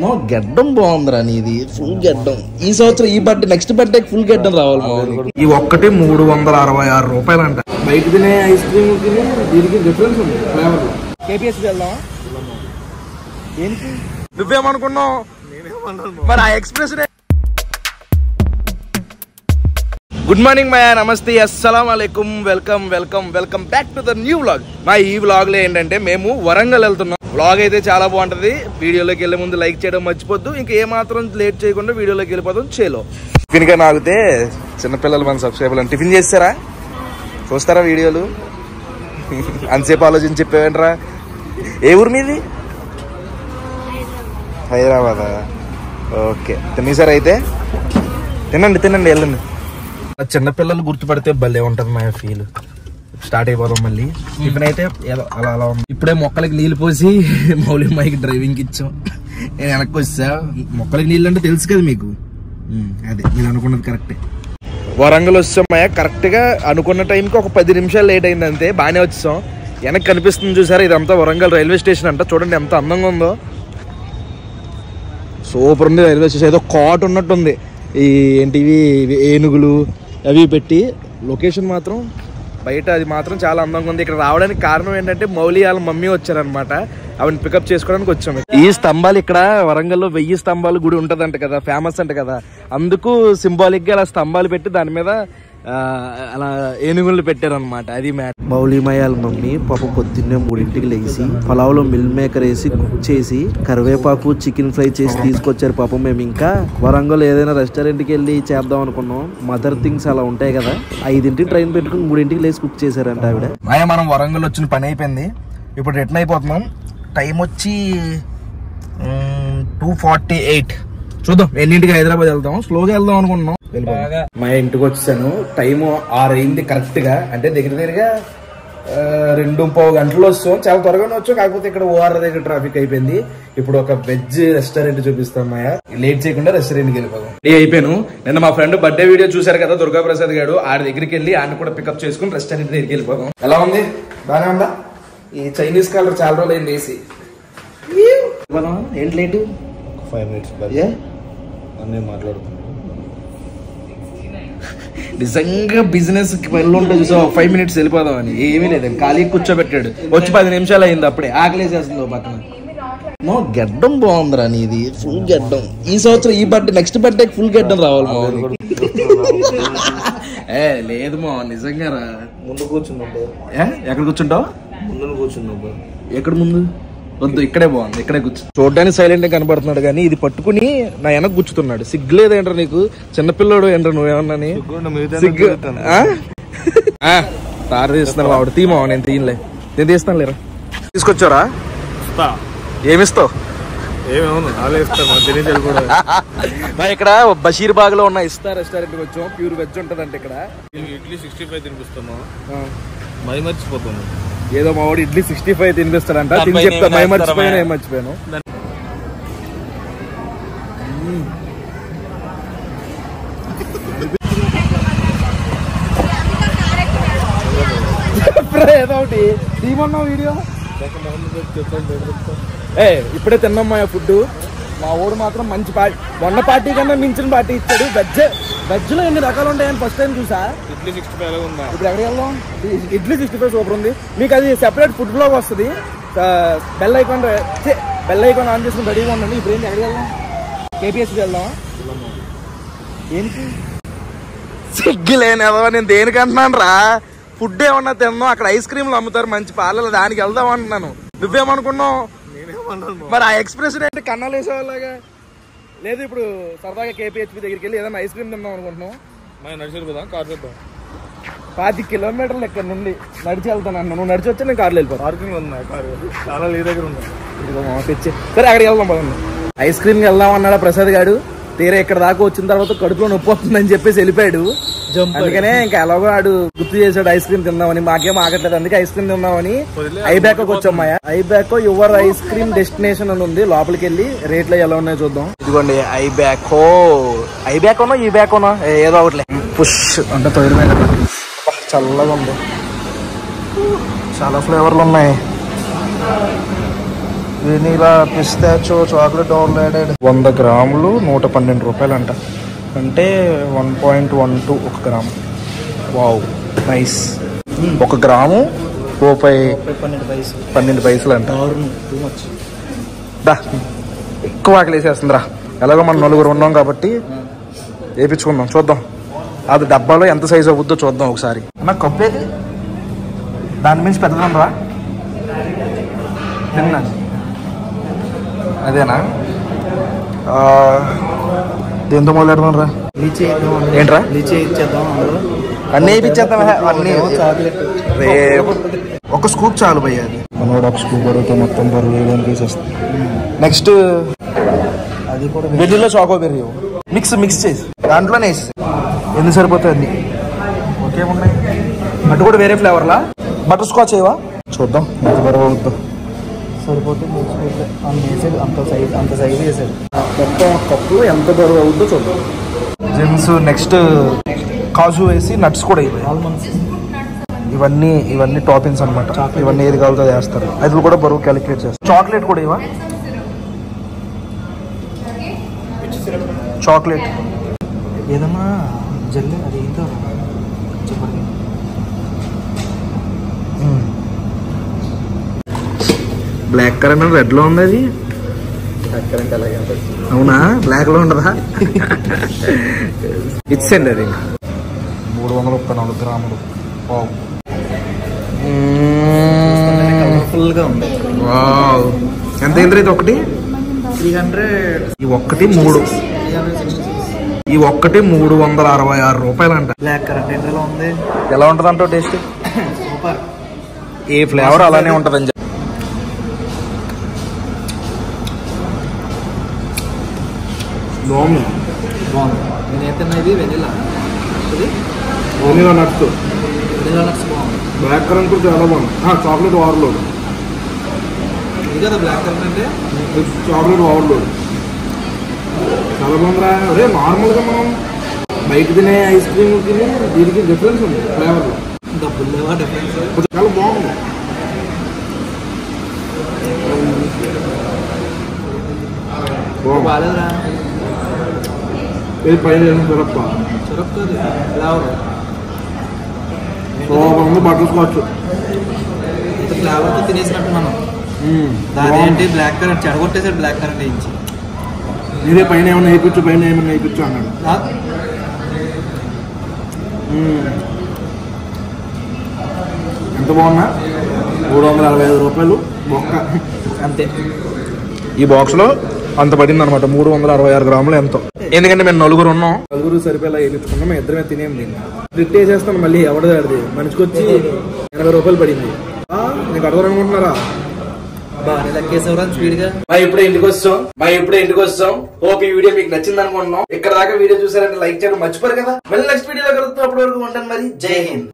No గెడ్డం బాగుందిరా నీది, full గెడ్డం. ఈ సంవత్సరం ఈ బర్త్డే, నెక్స్ట్ బర్త్డే ఫుల్ గెడ్డం రావాలి. ఈ ఒక్కటి 366 రూపాయలు అంట. బయట తినే ఐస్ క్రీమ్ తినే దీనికి డిఫరెన్స్ ఉంది ఫ్లేవర్ లో. కేపీఎస్కి వెళ్దాం. ఏంటి నువ్వేమనుకున్నావు? మరి ఆ ఎక్స్ప్రెస్. గుడ్ మార్నింగ్ మయా, నమస్తే, అస్సలాం వాలేకుమ్, welcome welcome welcome back to the new vlog. మా ఈ వ్లాగ్ లో ఏంటంటే మేము వరంగల్ వెళ్తున్నాం. వ్లాగ్ అయితే చాలా బాగుంటది. వీడియోలోకి వెళ్ళే ముందు లైక్ చేయడం మర్చిపోద్దు. ఇంకా ఏమాత్రం లేట్ చేయకుండా వీడియోలోకి వెళ్ళిపోతాం. చేలో టిఫిన్ గా నాగితే చిన్నపిల్లలు మన సబ్స్క్రైబర్లు టిఫిన్ చేస్తారా, చూస్తారా వీడియోలు? అంతసేపు ఆలోచించి చెప్పేవేంట్రా? ఏ ఊరు మీది? హైదరాబాదా? ఓకే, తినేసారా? అయితే తినండి తినండి, వెళ్ళండి. చిన్నపిల్లలు గుర్తుపడితే భలే ఉంటది మా ఫీల్. స్టార్ట్ అయిపోదాం మళ్ళీ. టిఫిన్ అయితే అలా అలా ఉంది. ఇప్పుడే మొక్కలకి నీళ్ళు పోసి మౌలిమాయికి డ్రైవింగ్ ఇచ్చాం. నేను వెనక్కి వచ్చా. మొక్కలకి నీళ్ళు అంటే తెలుసు కదా మీకు. అదే మీరు అనుకున్నది కరెక్టే. వరంగల్ వచ్చాం మాయ. కరెక్ట్ గా అనుకున్న టైంకి ఒక 10 నిమిషాలు లేట్ అయింది అంతే. బాగానే వచ్చాం. వెనక్కి కనిపిస్తుంది చూసారా, ఇదంతా వరంగల్ రైల్వే స్టేషన్ అంట. చూడండి ఎంత అందంగా ఉందో. సూపర్ ఉంది రైల్వే స్టేషన్. ఏదో కాట్ ఉన్నట్టుంది. ఈ ఏంటివి ఏనుగులు అవి పెట్టి లొకేషన్ మాత్రం బయట అది మాత్రం చాలా అందంగా ఉంది. ఇక్కడ రావడానికి కారణం ఏంటంటే మౌలి వాళ్ళ మమ్మీ వచ్చారనమాట. ఆవిడ పికప్ చేసుకోవడానికి వచ్చాము. ఈ స్తంభాలు ఇక్కడ వరంగల్లో 1000 స్తంభాలు గుడి ఉంటదంట కదా, ఫేమస్ అంట కదా. అందుకు సింబాలిక్ గా అలా స్తంభాలు పెట్టి దాని మీద అలా ఏనుగులు పెట్టారనమాట. అది మ్యాట్. మౌలిమయాల మమ్మీ పాప పొద్దున్నే 3ంటికి లేచి పలావ్లో మిల్ మేకర్ వేసి కుక్ చేసి కరివేపాకు చికెన్ ఫ్రై చేసి తీసుకొచ్చారు. పాపం మేము ఇంకా వరంగల్ ఏదైనా రెస్టారెంట్కి వెళ్ళి చేద్దాం అనుకున్నాం. మదర్ థింగ్స్ అలా ఉంటాయి కదా. 5ంటికి ట్రైన్ పెట్టుకుని 3ంటికి లేచి కుక్ చేశారంట ఆవిడ. మనం వరంగల్ వచ్చిన పని అయిపోయింది. ఇప్పుడు రిటర్న్ అయిపోతున్నాం. టైం వచ్చి 2:48. చూద్దాం ఎన్నింటికి హైదరాబాద్ వెళ్తాం. స్లోగా వెళ్దాం అనుకుంటున్నాం. మా ఇంటికి వచ్చాను. టైము 6 అయింది కరెక్ట్ గా. అంటే దగ్గర దగ్గరగా 2:15 గంటలు వస్తాం. చాలా త్వరగానే వచ్చాం. కాకపోతే ఇక్కడ ఓఆర్ దగ్గర ట్రాఫిక్ అయిపోయింది. ఇప్పుడు ఒక వెజ్ రెస్టారెంట్ చూపిస్తాం మాయా. లేట్ చేయకుండా రెస్టారెంట్కి వెళ్ళిపోదాం. అయిపోయాను. నిన్న మా ఫ్రెండ్ బర్త్డే వీడియో చూసారు కదా, దుర్గా ప్రసాద్ గారు. ఆడి దగ్గరికి వెళ్ళి ఆయన కూడా పికప్ చేసుకుని రెస్టారెంట్ దగ్గరికి వెళ్ళిపోదాం. ఎలా ఉంది? బాగానే ఉందా? ఈ చైనీస్ కలర్ చాలా రోజులు అయింది వేసి. ఏంటి లేట్? 5 minutes అన్నీ మాట్లాడుతున్నాను. నిజంగా బిజినెస్ వెళ్ళి ఉంటుంది చూసా. 5 minutes వెళ్ళిపోదాం అని. ఏమీ లేదండి, ఖాళీ కూర్చోబెట్టాడు. వచ్చి 10 నిమిషాలు అయింది. అప్పుడే ఆకలేసేస్తుంది పక్కన. నో గెడ్డం బాగుందిరా నీది, ఫుల్ గెడ్డం. ఈ సంవత్సరం ఈ బర్త్డే, నెక్స్ట్ బర్త్డే ఫుల్ గెడ్డం రావాలి మా. లేదు మా, నిజంగా రా. ముందు కూర్చున్నావు. ఎక్కడ కూర్చుంటావు? ముందు కూర్చున్నావు. ఎక్కడ ముందు? వద్దు, ఇక్కడే బాగుంది, ఇక్కడే కూర్చు. చూడడానికి సైలెంట్ గా కనబడుతున్నాడు కానీ ఇది పట్టుకుని నా వెనక కూర్చుతున్నాడు. సిగ్గులేదేంట్రా నీకు? చిన్నపిల్లడు ఏంట్రా నువ్వేమన్నాని? సిగ్గు తారు తీస్తున్నావు. ఆవిడ తీమా, నేను తీయలే. నేను తీస్తాను లేరా. తీసుకొచ్చారా? ఏమిస్తావు? ఇక్కడ బషీర్బాగ్ లో ఉన్న ఇస్తా రెస్టారెంట్ కి వచ్చాం. ప్యూర్ వెజ్ ఉంటదంటే ఇక్కడ. ఇడ్లీ 65 తినిపిస్తున్నాం. మై మర్చిపోతాను. ఏదో మా వాడు ఇడ్లీ 65 తినిపిస్తాడంట. తిని చెప్తా మై మర్చిపోయాను, ఏం మర్చిపోయాను. ఏదో ఒకటి తీమన్నావు వీడియో. ఇప్పుడే తిన్నాం మా ఫుడ్. మా ఊడు మాత్రం మంచి పార్టీ, మొన్న పార్టీ కన్నా మించిన పార్టీ ఇచ్చాడు. వెజ్ లో ఎన్ని రకాలు ఉంటాయని ఫస్ట్ టైం చూసా. ఇడ్లీ 65 ఉందా? ఇప్పుడు ఎక్కడికి వెళ్దాం? ఇడ్లీ 65 సూపర్ ఉంది. మీకు అది సెపరేట్ ఫుడ్ బ్లాగ్ వస్తుంది. బెల్ ఐకాన్ ఆన్ చేసుకుని రెడీగా ఉండండి. ఇప్పుడు ఏంటి, ఎక్కడికి వెళ్దాం? కేపీఎస్కి వెళ్దాం. ఏంటి సిగ్గులేనివా? నేను దేనికి అంటున్నాను రా? ఫుడ్ ఏమన్నా తిన్నాం. అక్కడ ఐస్ క్రీమ్లు అమ్ముతారు మంచి పార్లర్, దానికి వెళ్దాం అంటున్నాను. నువ్వేమనుకున్నావు? మరి ఆ ఎక్స్ప్రెషన్ ఏంటి కన్నాలు వేసేవాళ్ళగా? లేదు, ఇప్పుడు సరదాగా కేపీహెచ్పి దగ్గరికి వెళ్ళి ఏదైనా ఐస్ క్రీమ్ తిందాం అనుకుంటున్నాం. నడిచి వెళ్ళిపోదాం. కార్ చేద్దాం. 25 కిలోమీటర్లు ఇక్కడ నుండి నడిచి వెళ్తాను అన్న. నువ్వు నడిచి వచ్చి నేను కార్లో వెళ్ళిపోతాను. పార్కింగ్ ఉన్నాయి, కార్ చాలా నీ దగ్గర ఉన్నాయి. సరే అక్కడికి వెళ్దాం పదండి. ఐస్ క్రీమ్కి వెళ్దాం అన్నాడా ప్రసాద్ గారు. తీరా ఇక్కడ దాకా వచ్చిన తర్వాత కడుపులో నొప్పి వస్తుందని చెప్పేసి వెళ్ళిపోయాడు. అందుకనే ఇంకా ఎలాగో ఆడు గుర్తు చేశాడు ఐస్ క్రీమ్ తిందామని. మాకేం ఆగట్లేదు, అందుకే ఐస్ క్రీమ్ తిందామని ఐబ్యాకో వచ్చాం. ఐబ్యాకో యువర్ ఐస్ క్రీమ్ డెస్టినేషన్ అని ఉంది. లోపలికి వెళ్ళి రేట్లు ఎలా ఉన్నాయో చూద్దాం. ఇదిగోండి ఐబ్యాకో. ఐబ్యాకోనో ఈ బ్యాకోనో ఏదో ఒకటి పుష్ అంటే తొలిమైన. చల్లగా ఉంది, చాలా ఫ్లేవర్లు ఉన్నాయి. వెనీలా పిస్తాచో చాక్లెట్ ఓవర్లోడెడ్ 100 గ్రాములు 112 రూపాయలు అంట. అంటే 1.12 1 గ్రాము. Wow nice. 1 గ్రాము రూపాయి 12 పైసలు అంట. దా ఎక్కువ ఆకలి వేసేస్తుందిరా. ఎలాగో మనం 4 ఉన్నాం కాబట్టి వేయించుకుందాం. చూద్దాం అది డబ్బాలో ఎంత సైజు అవుద్దో చూద్దాం ఒకసారి. నాకు కప్పు ఏది దాని మించి పెద్దదాం రా. తిన్నా అదేనా? దేంతో మొదలెడదాం రా. ఏంట్రా అన్నీ వేయించేద్దాం. అన్నీ ఒక స్కూప్ చాలు భయ్య. అది మనోడు ఒక స్కూప్ బరువుతో మొత్తం బరువు వేయడానికి వేసేస్తాం. నెక్స్ట్ అది కూడా వెల్లుల్లో చాకోబెర్రీ మిక్స్ చేసి దాంట్లోనే వేసి ఎన్ని సరిపోతాయి అన్ని ఒకేమున్నాయి. అటు కూడా వేరే ఫ్లేవర్లా బటర్ స్కాచ్ ఏవా చూద్దాం ఎంత బరువు అవుద్దో. సరిపోతే అంత సైజు వేసాడు. మొత్తం కప్పులో ఎంత బరువు అవుద్దో చూద్దాం. జెమ్స్ నెక్స్ట్ కాజు వేసి నట్స్ కూడా ఆల్మండ్స్ ఇవన్నీ టాపింగ్స్ అనమాట. ఇవన్నీ ఏది కావాలో వేస్తారు. అది కూడా బరువు క్యాలిక్యులేట్ చేస్తారు. చాక్లెట్ కూడా ఇవా చాక్లెట్ ఏదన్నా జల్లి అది ఏంటో చెప్పండి. బ్లాక్ కరెంట్ రెడ్ లో ఉంది. అది బ్లాక్ కరెంట్ అలాగే అవునా? బ్లాక్ లో ఉండదా? ఇచ్చేయండి. అది 334 గ్రాములు. కలర్ఫుల్ గా ఉంది. వావ్ ఎంత ఏంటి ఇది? ఒకటి 300. ఈ ఒక్కటి 366 రూపాయలు అంట. బ్లాక్ కరెంట్ ఎలా ఉంది? ఎలా ఉంటది అంటో టేస్ట్? సూపర్. ఏ ఫ్లేవర్ అలానే ఉంటది అని చెప్పి. బాగుంది. నేనైతే ఇది వెనిలా నట్స్ బాగుంది. బ్లాక్ కరెంట్ కూడా చాలా బాగుంది. చాక్లెట్ ఓవర్లోడ్ కదా. బ్లాక్ కరెంట్ అంటే చాక్లెట్ ఓవర్లోడ్ చాలా బాగుందిరా. అదే నార్మల్గా మనం బయట తినే ఐస్ క్రీమ్ తిని దీనికి డిఫరెన్స్ ఉంది ఫ్లేవర్లో. డబ్బులు లేవా డిఫరెన్స్? చాలా బాగుంది. బాగాలేదురా. ఇది పైన సిరప్ ఫ్లేవర్ బాగుంది. బటర్ స్కాచ్ ఫ్లేవర్తో తినేసినట్టు మనం. దాని ఏంటి బ్లాక్ కరెంట్ చెడగొట్టేసాడు. బ్లాక్ కరెంట్ వేయించి మీరే పైన ఏమన్నా వేయించు అన్నాడు. ఎంత బాగున్నా 365 రూపాయలు బొక్క అంతే. ఈ బాక్స్ లో అంత పడింది అనమాట. 366 గ్రాములు ఎంతో. ఎందుకంటే మేము 4 ఉన్నాం. 4 సరిపోయేలా వేయించుకున్నాం. మేము ఇద్దరమే తినేం దీన్ని. స్ప్లిట్ వేసేస్తాం. మళ్ళీ ఎవడది మనిషికి వచ్చి 80 రూపాయలు పడింది. నీకు అర్థం అనుకుంటున్నారా? ఇప్పుడే ఇంటికి వచ్చాం. హోప్ ఈ వీడియో మీకు నచ్చింది అనుకుంటున్నాం. ఇక్కడ దాకా వీడియో చూసారంటే లైక్ చేయడం మర్చిపోరు కదా. మళ్ళీ నెక్స్ట్ వీడియోలో కలుగుతాం. అప్పటి వరకు ఉంటాను మరి. జై హింద్.